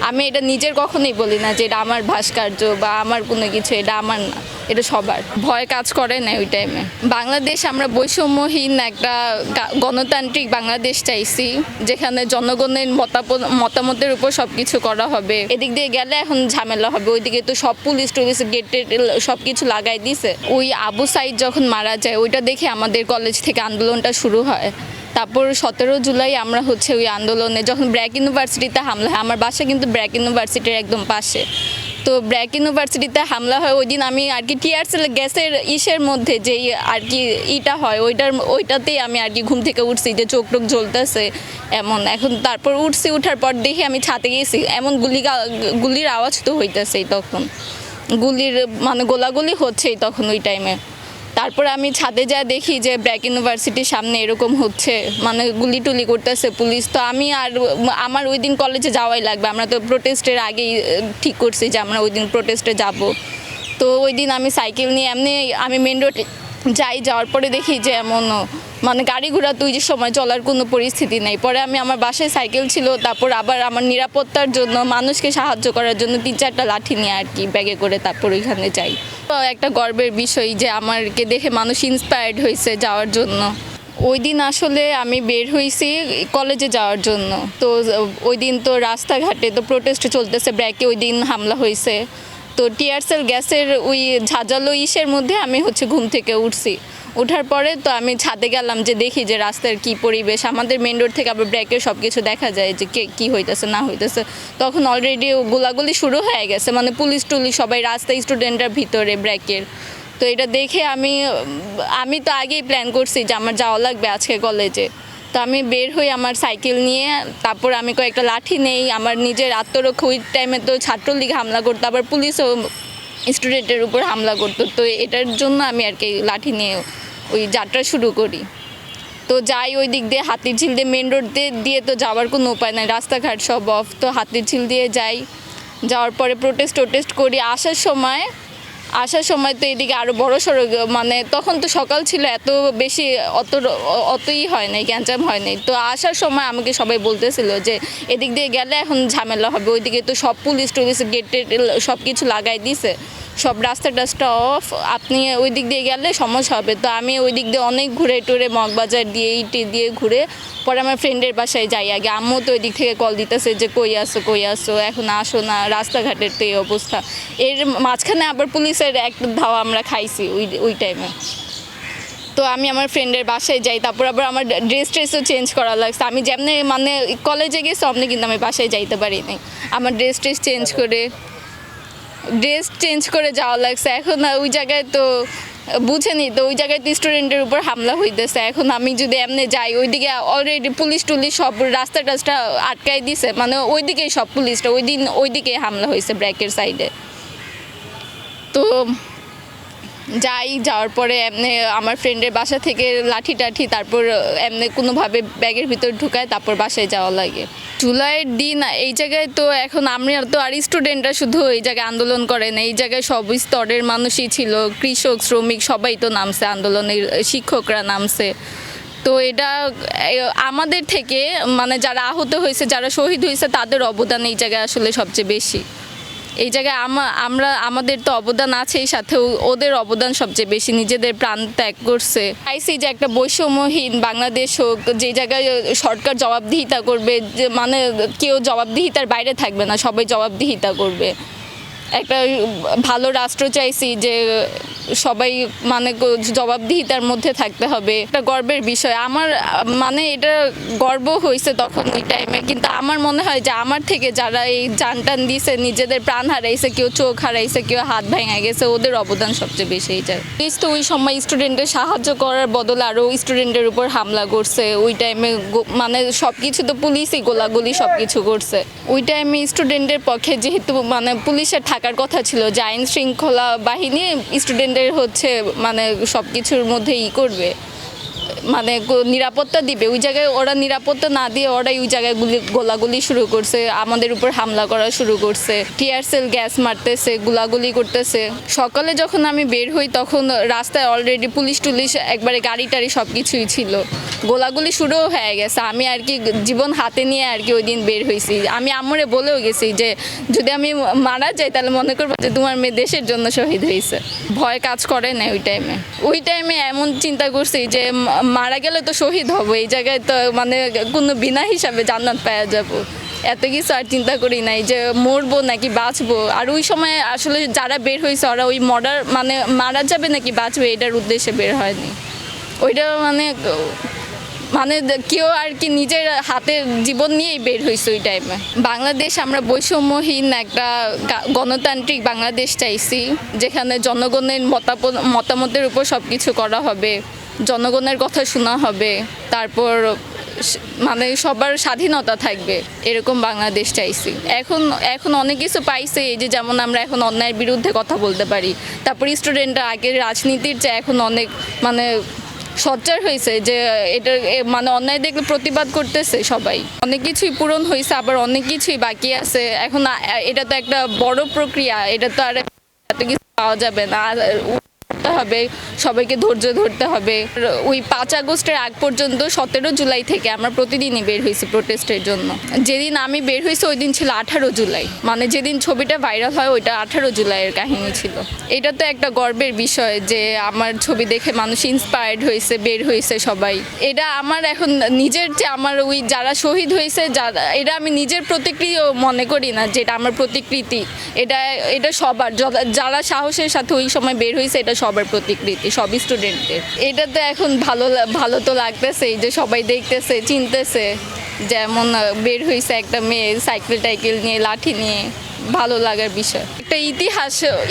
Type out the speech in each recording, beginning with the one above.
আমি এটা নিজের কখনোই বলি না যে এটা আমার ভাস্কর্য বা আমার কোনো কিছু, এটা আমার না, এটা সবার। ভয় কাজ করে না ওই টাইমে। বাংলাদেশ আমরা বৈষম্যহীন একটা গণতান্ত্রিক বাংলাদেশ চাইছি, যেখানে জনগণের মতামতের উপর সব কিছু করা হবে। এদিক দিয়ে গেলে এখন ঝামেলা হবে, ওইদিকে তো সব পুলিশ টুলিশ গেট সব কিছু লাগাই দিছে। ওই আবু সাইদ যখন মারা যায় ওইটা দেখে আমাদের কলেজ থেকে আন্দোলনটা শুরু হয়। তারপর 17 জুলাই আমরা হচ্ছে ওই আন্দোলনে যখন ব্র্যাক ইউনিভার্সিটিতে হামলা হয়, আমার বাসা কিন্তু ব্র্যাক ইউনিভার্সিটির একদম পাশে, তো ব্র্যাক ইউনিভার্সিটিতে হামলা হয় ওই দিন আমি আর কি টিয়ারসেল গ্যাসের ইসের মধ্যে যেই আর কি ইটা হয় ওইটাতেই আমি আর কি ঘুম থেকে উঠছি যে চোখ টোক জ্বলতেছে এমন। এখন তারপর উঠার পর দেখি আমি ছাদে গেছি, এমন গুলির আওয়াজ তো হইতেছেই, তখন গুলির মানে গোলাগুলি হচ্ছেই তখন ওই টাইমে। তারপরে আমি ছাদে যা দেখি যে ব্র্যাক ইউনিভার্সিটির সামনে এরকম হচ্ছে, মানে গুলি টুলি করতেছে পুলিশ। তো আমি আর আমার ওই দিন কলেজে যাওয়াই লাগবে, আমরা তো প্রোটেস্টের আগেই ঠিক করছি যে আমরা ওই দিন প্রোটেস্টে যাব। তো ওই দিন আমি সাইকেল নিয়ে এমনি আমি মেন রোডে যাওয়ার পরে দেখি যে এমন মানে গাড়ি ঘোড়া তুই যে সময় চলার কোনো পরিস্থিতি নেই। পরে আমি আমার বাসায় সাইকেল ছিল, তারপর আবার আমার নিরাপত্তার জন্য মানুষকে সাহায্য করার জন্য 3-4টা লাঠি নিয়ে আর কি ব্যাগে করে তারপর ওইখানে যাই। তো একটা গর্বের বিষয় যে আমাকে দেখে মানুষ ইন্সপায়ার্ড হয়েছে যাওয়ার জন্য। ওই দিন আসলে আমি বের হয়েছি কলেজে যাওয়ার জন্য, তো ওই দিন তো রাস্তাঘাটে তো প্রোটেস্ট চলতেছে, ব্র্যাকে ওই দিন হামলা হয়েছে। তো টিয়ারসেল গ্যাসের ওই ঝাঁঝালো ইসের মধ্যে আমি হচ্ছে ঘুম থেকে উঠছি। ওঠার পরে তো আমি ছাদে গেলাম যে দেখি যে রাস্তার কি পরিবেশ, আমাদের মেন রোড থেকে আবার ব্র্যাকের সব কিছু দেখা যায় যে কী হইতেছে না হইতেছে। তখন অলরেডি গোলাগুলি শুরু হয়ে গেছে, মানে পুলিশ টুলিশ সবাই রাস্তায়, স্টুডেন্টরা ভিতরে ব্র্যাকের। তো এটা দেখে আমি তো আগেই প্ল্যান করছি যে আমার যাওয়া লাগবে আজকে কলেজে। তো আমি বের হই আমার সাইকেল নিয়ে, তারপর আমি কয়েকটা লাঠি নেই আমার নিজের আত্মরক্ষা। ওই টাইমে তো ছাত্রলীগ হামলা করতো, আবার পুলিশও স্টুডেন্টের উপর হামলা করতো, তো এটার জন্য আমি আর কি লাঠি নিয়ে ওই যাত্রা শুরু করি। তো যাই ওই দিক দিয়ে হাতিরঝিল দিয়ে মেন রোড দিয়ে তো যাওয়ার কোনো উপায় নাই, রাস্তাঘাট সব অফ। তো হাতিরঝিল দিয়ে যাওয়ার পরে টোটেস্ট করি। আসার সময় তো এদিকে আরও বড় সড়ো, মানে তখন তো সকাল ছিল, এত বেশি অতই হয় নাই, গ্যাঞ্জাম হয় নাই। তো আসার সময় আমাকে সবাই বলতেছিল যে এদিক দিয়ে গেলে এখন ঝামেলা হবে, ওইদিকে তো সব পুলিশ টুলিশ গেট সব কিছু লাগাই দিছে, সব রাস্তা অফ, আপনি ওই দিক দিয়ে গেলে সমস্যা হবে। তো আমি ওই দিক দিয়ে অনেক ঘুরে টুরে মগবাজার দিয়ে ঘুরে পরে আমার ফ্রেন্ডের বাসায় যাই আগে। আম্মু তো ওই দিক থেকে কল দিতেছে যে কই আসো, এখন আসো না, রাস্তাঘাটের তো এই অবস্থা। এর মাঝখানে আবার পুলিশের একটা ধাওয়া আমরা খাইছি ওই টাইমে। তো আমি আমার ফ্রেন্ডের বাসায় যাই, তারপর আবার আমার ড্রেসও চেঞ্জ করা লাগছে। আমি যেমনি মানে কলেজে গেছি অমনি কিন্তু আমি বাসায় যাইতে পারিনি, আমার ড্রেস চেঞ্জ করে যাওয়া লাগছে। এখন ওই জায়গায় তো বুঝেনি, তো ওই জায়গায় তো স্টুডেন্টের উপর হামলা হইতেছে। এখন আমি যদি এমনি যাই ওইদিকে অলরেডি পুলিশ টুলিশ সব রাস্তা আটকাই দিছে, মানে ওইদিকেই সব পুলিশটা ওইদিকে হামলা হয়েছে ব্র্যাকের সাইডে। তো যাওয়ার পরে এমনি আমার ফ্রেন্ডের বাসা থেকে লাঠি টাঠি, তারপর এমনি কোনোভাবে ব্যাগের ভিতর ঢুকায় তারপর বাসায় যাওয়া লাগে। জুলাইয়ের দিন এই জায়গায় তো এখন আমরা তো আর স্টুডেন্টরা শুধু এই জায়গায় আন্দোলন করে না, এই জায়গায় সব স্তরের মানুষই ছিল, কৃষক শ্রমিক সবাই তো নামছে আন্দোলনে, শিক্ষকরা নামছে। তো এটা আমাদের থেকে মানে যারা আহত হয়েছে, যারা শহীদ হয়েছে তাদের অবদান এই জায়গায় আসলে সবচেয়ে বেশি। এই জায়গায় আমাদের তো অবদান আছেই, সাথে ওদের অবদান সবচেয়ে বেশি, নিজেদের প্রাণ ত্যাগ করছে। চাইছি যে একটা বৈষম্যহীন বাংলাদেশ হোক, যে জায়গায় সরকার জবাবদিহিতা করবে, যে মানে কেউ জবাবদিহিতার বাইরে থাকবে না, সবাই জবাবদিহিতা করবে। একটা ভালো রাষ্ট্র চাইছি যে সবাই মানে জবাবদিহিতার মধ্যে থাকতে হবে। একটা গর্বের বিষয় আমার, মানে এটা গর্ব হয়েছে তখন ওই টাইমে। কিন্তু আমার মনে হয় যে আমার থেকে যারা এই জান দিয়েছে, নিজেদের প্রাণ হারাইছে, কেউ চোখ হারাইছে, কেউ হাত ভেঙে গেছে, ওদের অবদান সবচেয়ে বেশি। এইটা তো ওই সময় স্টুডেন্টের সাহায্য করার বদলে আরও স্টুডেন্টের উপর হামলা করছে ওই টাইমে, মানে সব কিছু তো পুলিশই গোলাগুলি সব কিছু করছে ওই টাইমে। স্টুডেন্টের পক্ষে যেহেতু মানে পুলিশের থাকার কথা ছিল, যে আইন শৃঙ্খলা বাহিনী স্টুডেন্টের হচ্ছে মানে সব কিছুর মধ্যে করবে, মানে নিরাপত্তা দিবে, ওই জায়গায় ওরা নিরাপত্তা না দিয়ে ওরাই ওই জায়গায় গোলাগুলি শুরু করছে, আমাদের উপর হামলা করা শুরু করছে, টিয়ার সেল গ্যাস মারতেছে, গোলাগুলি করতেছে। সকালে যখন আমি বের হই তখন রাস্তায় অলরেডি পুলিশ টুলিশ একবারে গাড়ি টাড়ি সব কিছুই ছিল, গোলাগুলি শুরুও হয়ে গেছে। আমি আর কি জীবন হাতে নিয়ে আর কি ওই দিন বের হয়েছি। আমি আম্মুরে বলেও গেছি যে যদি আমি মারা যাই তাহলে মনে করবো যে তোমার মেয়ে দেশের জন্য শহীদ হয়েছে। ভয় কাজ করে না ওই টাইমে এমন চিন্তা করছি যে মারা গেলে তো শহীদ হব, এই জায়গায় তো মানে কোনো বিনা হিসাবে জান্নাত পাওয়া যাবো, এত কিছু আর চিন্তা করি নাই যে মরবো নাকি বাঁচবো। আর ওই সময় আসলে যারা বের হয়েছে ওরা ওই মানে মারা যাবে নাকি বাঁচবে এটার উদ্দেশ্যে বের হয়নি। ওইটা মানে মানে কেউ আর কি নিজের হাতে জীবন নিয়েই বের হয়েছে ওই টাইমে। বাংলাদেশ আমরা বৈষম্যহীন একটা গণতান্ত্রিক বাংলাদেশ চাইছি, যেখানে জনগণের মতামতের উপর সব কিছু করা হবে, জনগণের কথা শোনা হবে, তারপর মানে সবার স্বাধীনতা থাকবে, এরকম বাংলাদেশ চাইছি। এখন অনেক কিছু পাইছে, এই যে যেমন আমরা এখন অন্যায়ের বিরুদ্ধে কথা বলতে পারি, তারপর স্টুডেন্টরা আগের রাজনীতির চেয়ে এখন অনেক মানে সোচ্চার হয়েছে যে এটা মানে অন্যায় দেখলে প্রতিবাদ করতেছে সবাই। অনেক কিছুই পূরণ হয়েছে, আবার অনেক কিছুই বাকি আছে। এখন এটা তো একটা বড় প্রক্রিয়া, এটা তো আর এত কিছু পাওয়া যাবে না, হবে সবাইকে ধৈর্য ধরতে হবে। ওই 5 আগস্টের আগ পর্যন্ত 17 জুলাই থেকে আমরা প্রতিদিনই বের হয়েছি প্রোটেস্টের জন্য। যেদিন আমি বের হয়েছি ওই দিন ছিল 18 জুলাই, মানে যেদিন ছবিটা ভাইরাল হয় ওইটা 18 জুলাইয়ের কাহিনী ছিল। এটা তো একটা গর্বের বিষয় যে আমার ছবি দেখে মানুষ ইন্সপায়ার্ড হয়েছে, বের হয়েছে সবাই। এটা আমার এখন নিজের যে আমার ওই যারা শহীদ হয়েছে এটা আমি নিজের প্রতিকৃতি মনে করি না, যেটা আমার প্রতিকৃতি, এটা সবার যারা সাহসের সাথে ওই সময় বের হয়েছে এটা সবার প্রতিকৃতি, সব স্টুডেন্টদের। এটা তো এখন ভালো তো লাগতেছে যে সবাই দেখতেছে চিনতেছে, যেমন বের হয়েছে একটা মেয়ে সাইকেল টাইকেল নিয়ে লাঠি নিয়ে, ভালো লাগার বিষয়। একটা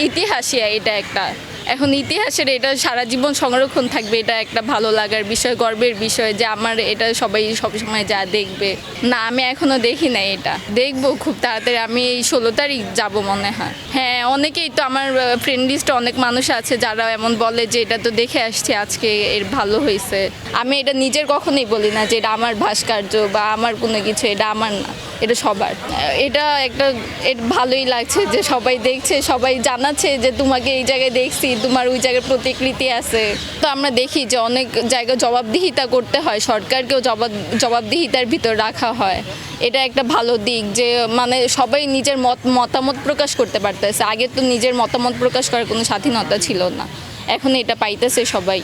ইতিহাসই এটা একটা, এখন ইতিহাসের এটা সারা জীবন সংরক্ষণ থাকবে, এটা একটা ভালো লাগার বিষয়, গর্বের বিষয় যে আমার এটা সবাই সবসময় যা দেখবে। না আমি এখনো দেখি নাই, এটা দেখবো খুব তাড়াতাড়ি। আমি এই 16 তারিখ যাব মনে হয়। হ্যাঁ অনেকেই তো আমার ফ্রেন্ড লিস্টে অনেক মানুষ আছে যারা এমন বলে যে এটা তো দেখে আসছে আজকে এর ভালো হয়েছে। আমি এটা নিজের কখনোই বলি না যে এটা আমার ভাস্কর্য বা আমার কোনো কিছু, এটা আমার না, এটা সবার। এটা ভালোই লাগছে যে সবাই দেখছে, সবাই জানাচ্ছে যে তোমাকে এই জায়গায় দেখছি, তোমার ওই জায়গায় প্রতিকৃতি আছে। তো আমরা দেখি যে অনেক জায়গায় জবাবদিহিতা করতে হয়, সরকারকেও জবাবদিহিতার ভিতর রাখা হয়। এটা একটা ভালো দিক যে মানে সবাই নিজের মতামত প্রকাশ করতে পারতেছে। আগে তো নিজের মতামত প্রকাশ করার কোনো স্বাধীনতা ছিল না, এখন এটা পাইতেছে সবাই।